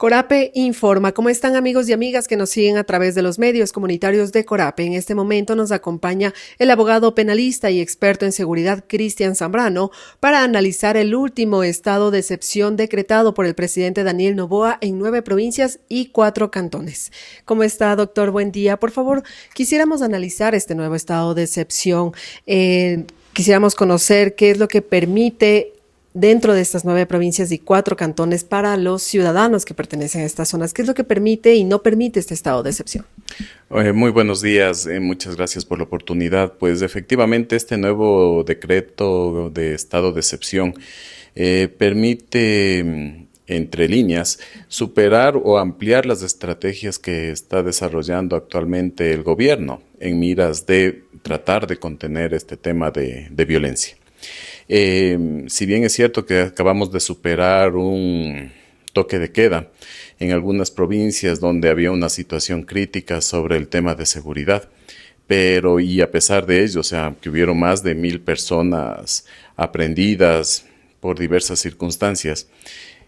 Corape informa. ¿Cómo están, amigos y amigas que nos siguen a través de los medios comunitarios de Corape? En este momento nos acompaña el abogado penalista y experto en seguridad Cristian Zambrano para analizar el último estado de excepción decretado por el presidente Daniel Noboa en 9 provincias y 4 cantones. ¿Cómo está, doctor? Buen día. Por favor, quisiéramos analizar este nuevo estado de excepción. Quisiéramos conocer qué es lo que permite dentro de estas 9 provincias y 4 cantones para los ciudadanos que pertenecen a estas zonas. ¿Qué es lo que permite y no permite este estado de excepción? Muy buenos días, muchas gracias por la oportunidad. Pues efectivamente este nuevo decreto de estado de excepción permite, entre líneas, superar o ampliar las estrategias que está desarrollando actualmente el gobierno en miras de tratar de contener este tema de violencia. Si bien es cierto que acabamos de superar un toque de queda en algunas provincias donde había una situación crítica sobre el tema de seguridad, pero y a pesar de ello, o sea, que hubieron más de 1000 personas aprehendidas por diversas circunstancias,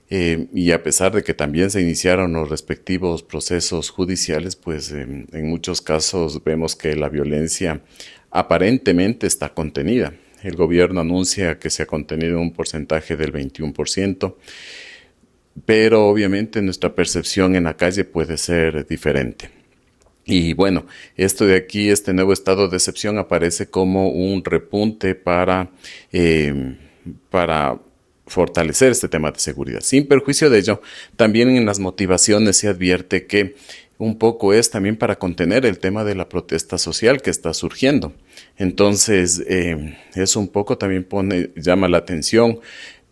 y a pesar de que también se iniciaron los respectivos procesos judiciales, pues en muchos casos vemos que la violencia aparentemente está contenida. El gobierno anuncia que se ha contenido un porcentaje del 21%, pero obviamente nuestra percepción en la calle puede ser diferente. Y bueno, esto de aquí, este nuevo estado de excepción aparece como un repunte para fortalecer este tema de seguridad. Sin perjuicio de ello, también en las motivaciones se advierte que un poco es también para contener el tema de la protesta social que está surgiendo. Entonces, eso un poco también llama la atención,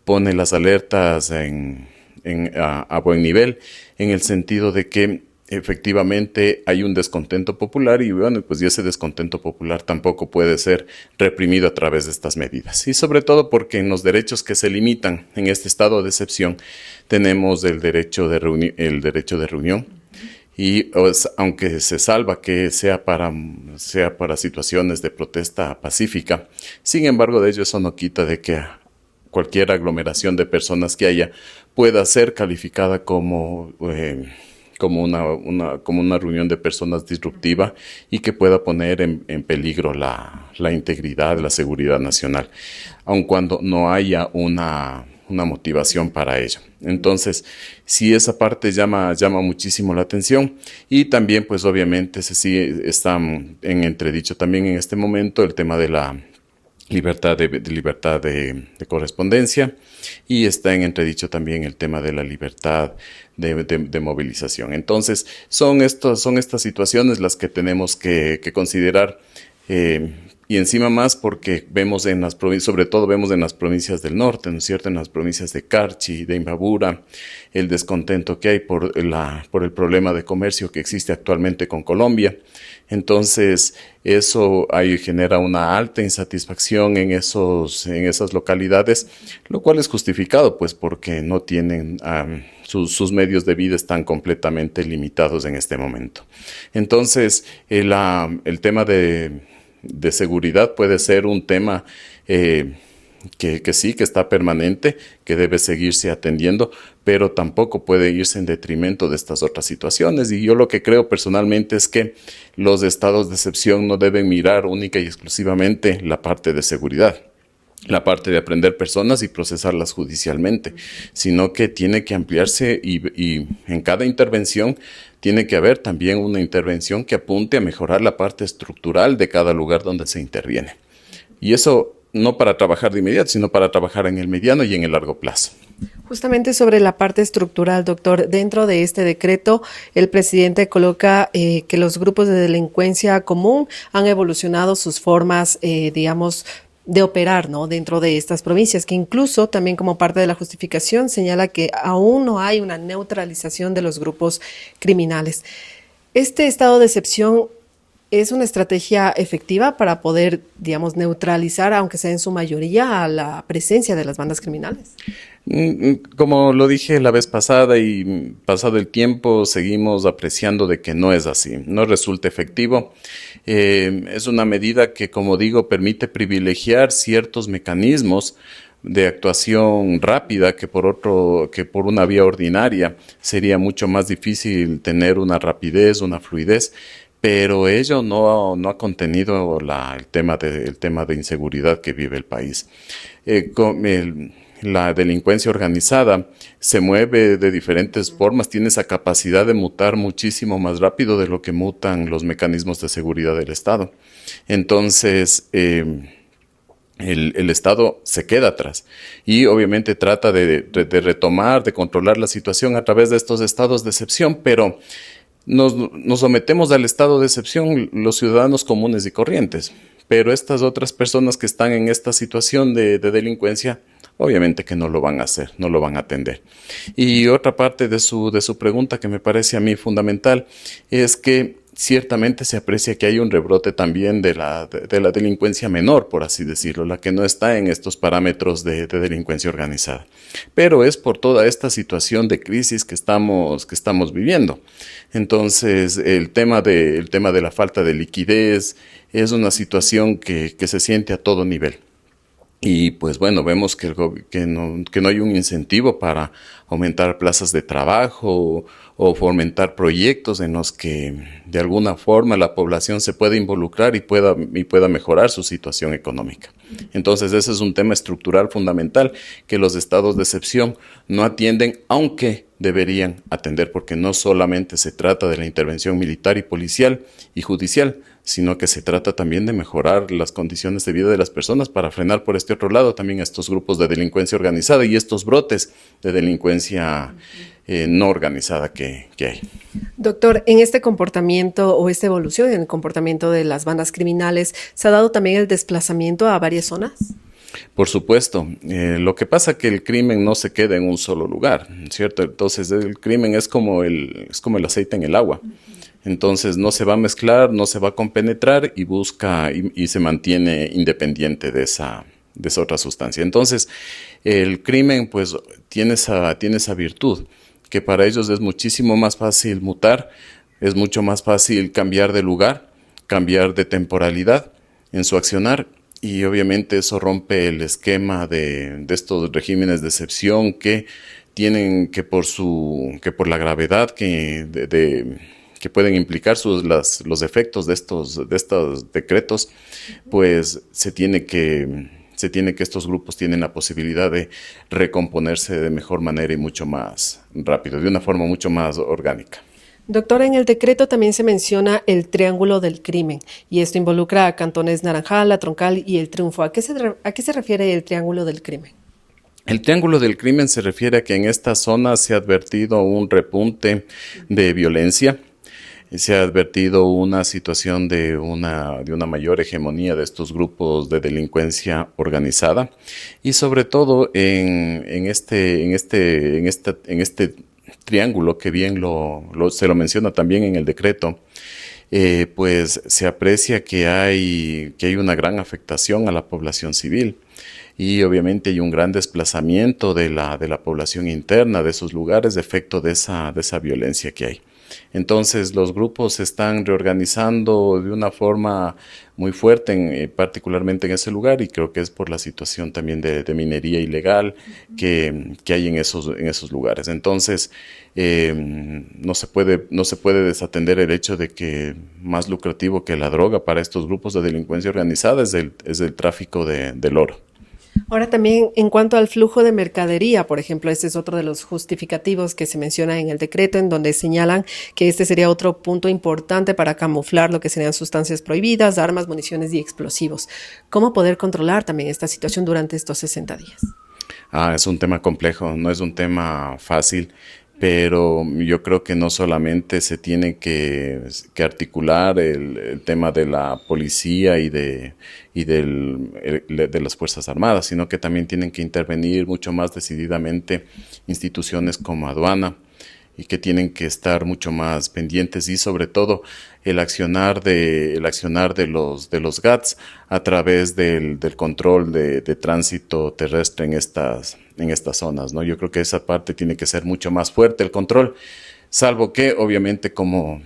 pone las alertas a buen nivel, en el sentido de que efectivamente hay un descontento popular y bueno, pues ese descontento popular tampoco puede ser reprimido a través de estas medidas. Y sobre todo porque en los derechos que se limitan en este estado de excepción tenemos el derecho de reunión. Y aunque se salva que sea para situaciones de protesta pacífica, sin embargo de ello eso no quita de que cualquier aglomeración de personas que haya pueda ser calificada como una reunión de personas disruptiva y que pueda poner en peligro la integridad, la seguridad nacional, aun cuando no haya una motivación para ello. Entonces, sí, esa parte llama muchísimo la atención y también, pues obviamente, está en entredicho también en este momento el tema de la libertad de correspondencia y está en entredicho también el tema de la libertad de movilización. Entonces, son estas situaciones las que tenemos que considerar. Y encima más porque vemos en las provincias, sobre todo vemos en las provincias del norte, ¿no es cierto? En las provincias de Carchi, de Imbabura, el descontento que hay por el problema de comercio que existe actualmente con Colombia. Entonces, eso ahí genera una alta insatisfacción en esas localidades, lo cual es justificado, pues, porque no tienen sus medios de vida están completamente limitados en este momento. Entonces, el tema de seguridad puede ser un tema que sí, que está permanente, que debe seguirse atendiendo, pero tampoco puede irse en detrimento de estas otras situaciones. Y yo lo que creo personalmente es que los estados de excepción no deben mirar única y exclusivamente la parte de seguridad, la parte de aprender personas y procesarlas judicialmente, sino que tiene que ampliarse y en cada intervención tiene que haber también una intervención que apunte a mejorar la parte estructural de cada lugar donde se interviene. Y eso no para trabajar de inmediato, sino para trabajar en el mediano y en el largo plazo. Justamente sobre la parte estructural, doctor, dentro de este decreto, el presidente coloca que los grupos de delincuencia común han evolucionado sus formas, de operar, ¿no?, dentro de estas provincias, que incluso también como parte de la justificación señala que aún no hay una neutralización de los grupos criminales. ¿Este estado de excepción es una estrategia efectiva para poder, neutralizar, aunque sea en su mayoría, a la presencia de las bandas criminales? Como lo dije la vez pasada y pasado el tiempo, seguimos apreciando de que no es así, no resulta efectivo. Es una medida que, como digo, permite privilegiar ciertos mecanismos de actuación rápida que por una vía ordinaria sería mucho más difícil tener una rapidez, una fluidez, pero ello no ha contenido el tema de inseguridad que vive el país. La delincuencia organizada se mueve de diferentes formas, tiene esa capacidad de mutar muchísimo más rápido de lo que mutan los mecanismos de seguridad del Estado. Entonces, el Estado se queda atrás y obviamente trata de retomar, de controlar la situación a través de estos estados de excepción, pero nos sometemos al estado de excepción los ciudadanos comunes y corrientes, pero estas otras personas que están en esta situación de delincuencia, obviamente que no lo van a hacer, no lo van a atender. Y otra parte de su pregunta que me parece a mí fundamental es que ciertamente se aprecia que hay un rebrote también de la delincuencia menor, por así decirlo, la que no está en estos parámetros de delincuencia organizada. Pero es por toda esta situación de crisis que estamos viviendo. Entonces, el tema de la falta de liquidez es una situación que se siente a todo nivel. Y pues bueno, vemos que no hay un incentivo para aumentar plazas de trabajo o fomentar proyectos en los que de alguna forma la población se pueda involucrar y pueda mejorar su situación económica. Entonces ese es un tema estructural fundamental que los estados de excepción no atienden, aunque deberían atender, porque no solamente se trata de la intervención militar y policial y judicial, sino que se trata también de mejorar las condiciones de vida de las personas para frenar por este otro lado también estos grupos de delincuencia organizada y estos brotes de delincuencia no organizada que hay. Doctor, en este comportamiento o esta evolución en el comportamiento de las bandas criminales, ¿se ha dado también el desplazamiento a varias zonas? Por supuesto. Lo que pasa es que el crimen no se queda en un solo lugar, ¿cierto? Entonces el crimen es como el aceite en el agua. Entonces no se va a mezclar, no se va a compenetrar y busca y se mantiene independiente de esa otra sustancia. Entonces el crimen pues tiene esa virtud, que para ellos es muchísimo más fácil mutar, es mucho más fácil cambiar de lugar, cambiar de temporalidad en su accionar. Y obviamente eso rompe el esquema de estos regímenes de excepción que tienen que por la gravedad que pueden implicar los efectos de estos decretos, pues se tiene que estos grupos tienen la posibilidad de recomponerse de mejor manera y mucho más rápido, de una forma mucho más orgánica. Doctor, en el decreto también se menciona el triángulo del crimen y esto involucra a cantones Naranjal, La Troncal y El Triunfo. ¿A qué se refiere el triángulo del crimen? El triángulo del crimen se refiere a que en esta zona se ha advertido un repunte de violencia, se ha advertido una situación de una mayor hegemonía de estos grupos de delincuencia organizada y sobre todo en este triángulo que bien se lo menciona también en el decreto, pues se aprecia que hay una gran afectación a la población civil y obviamente hay un gran desplazamiento de la población interna de esos lugares, efecto de esa violencia que hay. Entonces los grupos se están reorganizando de una forma muy fuerte, particularmente en ese lugar, y creo que es por la situación también de minería ilegal que hay en esos lugares. Entonces no se puede desatender el hecho de que más lucrativo que la droga para estos grupos de delincuencia organizada es el tráfico del oro. Ahora también en cuanto al flujo de mercadería, por ejemplo, este es otro de los justificativos que se menciona en el decreto, en donde señalan que este sería otro punto importante para camuflar lo que serían sustancias prohibidas, armas, municiones y explosivos. ¿Cómo poder controlar también esta situación durante estos 60 días? Es un tema complejo, no es un tema fácil, pero yo creo que no solamente se tiene que articular el tema de la policía y de las Fuerzas Armadas, sino que también tienen que intervenir mucho más decididamente instituciones como aduana y que tienen que estar mucho más pendientes y sobre todo el accionar de los GATS a través del control de tránsito terrestre en estas zonas, ¿no? Yo creo que esa parte tiene que ser mucho más fuerte el control, Salvo que, obviamente, como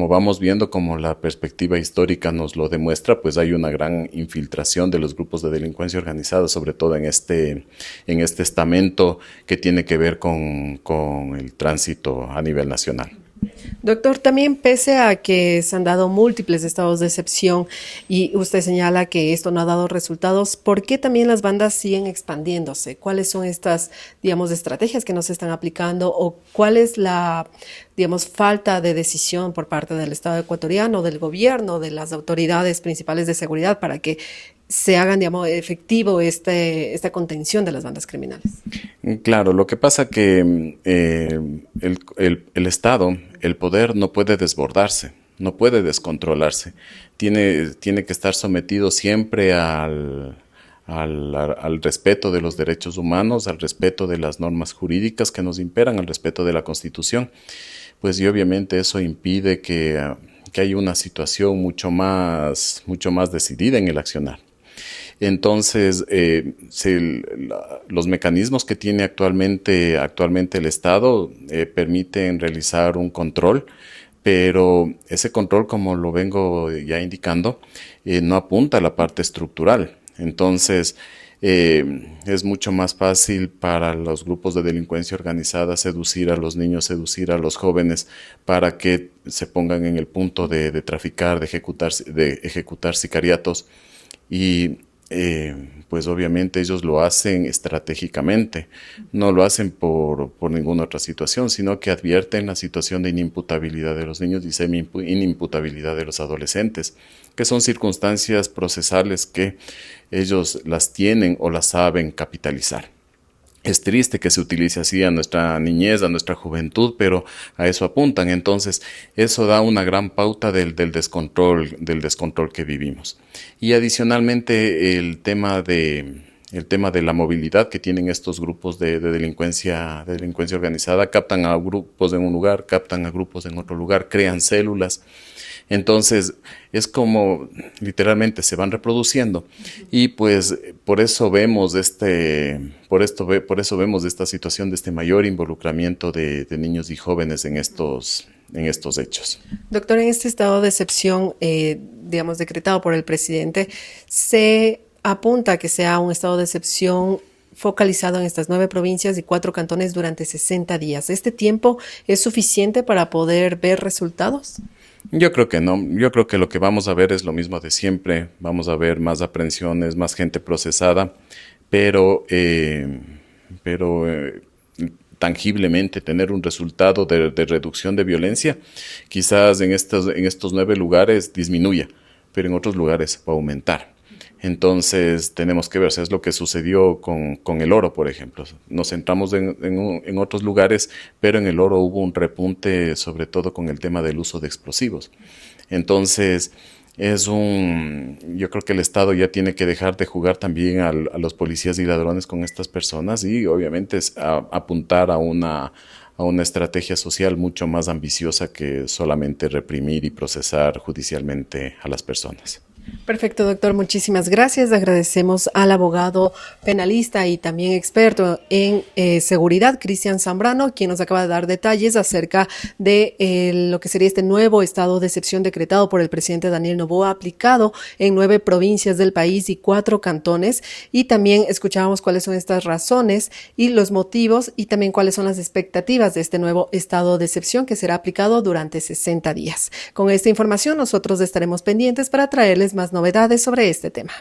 vamos viendo, como la perspectiva histórica nos lo demuestra, pues hay una gran infiltración de los grupos de delincuencia organizada, sobre todo en este estamento que tiene que ver con el tránsito a nivel nacional. Doctor, también pese a que se han dado múltiples estados de excepción y usted señala que esto no ha dado resultados, ¿por qué también las bandas siguen expandiéndose? ¿Cuáles son estas, digamos, estrategias que no se están aplicando o cuál es la, digamos, falta de decisión por parte del Estado ecuatoriano, del gobierno, de las autoridades principales de seguridad para que se hagan, digamos, efectivo esta contención de las bandas criminales? Claro, lo que pasa que el Estado, el poder no puede desbordarse, no puede descontrolarse. Tiene que estar sometido siempre al respeto de los derechos humanos, al respeto de las normas jurídicas que nos imperan, al respeto de la Constitución. Pues y obviamente eso impide que haya una situación mucho más decidida en el accionar. Entonces, los mecanismos que tiene actualmente el Estado permiten realizar un control, pero ese control, como lo vengo ya indicando, no apunta a la parte estructural. Entonces, es mucho más fácil para los grupos de delincuencia organizada seducir a los niños, seducir a los jóvenes para que se pongan en el punto de traficar, de ejecutar sicariatos y pues obviamente ellos lo hacen estratégicamente, no lo hacen por ninguna otra situación, sino que advierten la situación de inimputabilidad de los niños y semi-inimputabilidad de los adolescentes, que son circunstancias procesales que ellos las tienen o las saben capitalizar. Es triste que se utilice así a nuestra niñez, a nuestra juventud, pero a eso apuntan. Entonces, eso da una gran pauta del descontrol que vivimos. Y adicionalmente, el tema de la movilidad que tienen estos grupos de delincuencia organizada, captan a grupos en un lugar, captan a grupos en otro lugar, crean células. Entonces, es como literalmente se van reproduciendo y pues por eso vemos esta situación de este mayor involucramiento de niños y jóvenes en estos hechos. Doctor, en este estado de excepción, digamos, decretado por el presidente, se apunta a que sea un estado de excepción focalizado en estas 9 provincias y 4 cantones durante 60 días. ¿Este tiempo es suficiente para poder ver resultados? Yo creo que no, yo creo que lo que vamos a ver es lo mismo de siempre, vamos a ver más aprehensiones, más gente procesada, pero tangiblemente tener un resultado de reducción de violencia, quizás en estos 9 lugares disminuya, pero en otros lugares va a aumentar. Entonces tenemos que ver, es lo que sucedió con el oro, por ejemplo. Nos centramos en otros lugares, pero en el oro hubo un repunte, sobre todo con el tema del uso de explosivos. Entonces yo creo que el Estado ya tiene que dejar de jugar también a los policías y ladrones con estas personas y obviamente apuntar a una estrategia social mucho más ambiciosa que solamente reprimir y procesar judicialmente a las personas. Perfecto, doctor. Muchísimas gracias. Agradecemos al abogado penalista y también experto en seguridad, Cristian Zambrano, quien nos acaba de dar detalles acerca de lo que sería este nuevo estado de excepción decretado por el presidente Daniel Noboa, aplicado en 9 provincias del país y 4 cantones. Y también escuchábamos cuáles son estas razones y los motivos y también cuáles son las expectativas de este nuevo estado de excepción que será aplicado durante 60 días. Con esta información nosotros estaremos pendientes para traerles más novedades sobre este tema.